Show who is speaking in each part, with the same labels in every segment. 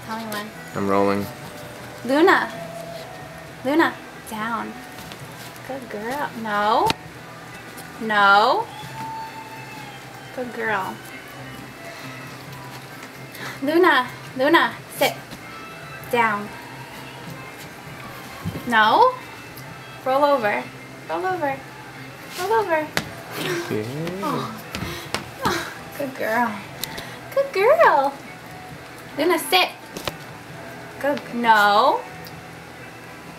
Speaker 1: Tell me when.
Speaker 2: I'm rolling.
Speaker 1: Luna. Luna, down. Good girl. No. No. Good girl. Luna. Luna, sit. Down. No. Roll over. Roll over. Roll over.
Speaker 2: Yeah.
Speaker 1: Oh. Oh, good girl. Good girl. Luna, sit. Good. No.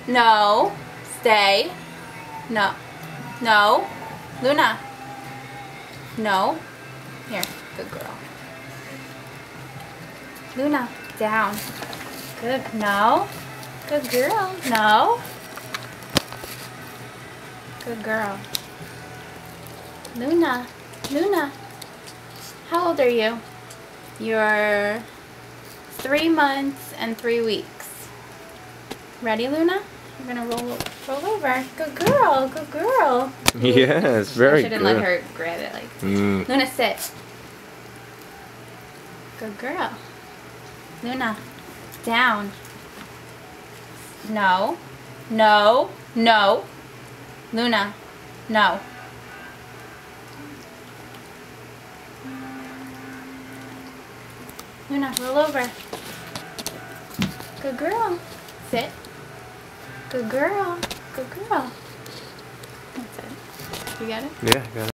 Speaker 1: No. Stay. No. No. Luna. No. Here. Good girl. Luna, down. Good. No. Good girl. No. Good girl. Luna. Luna. How old are you? You're 3 months and 3 weeks. Ready, Luna? You're gonna roll over. Good girl. Good girl.
Speaker 2: Yes, very
Speaker 1: I
Speaker 2: good.
Speaker 1: shouldn't let her grab it like. Luna, sit. Good girl. Luna, down. No. No. No. Luna, no. Luna, roll over. Good girl. Sit. Good girl. Good girl. That's it. You got it?
Speaker 2: Yeah, got it.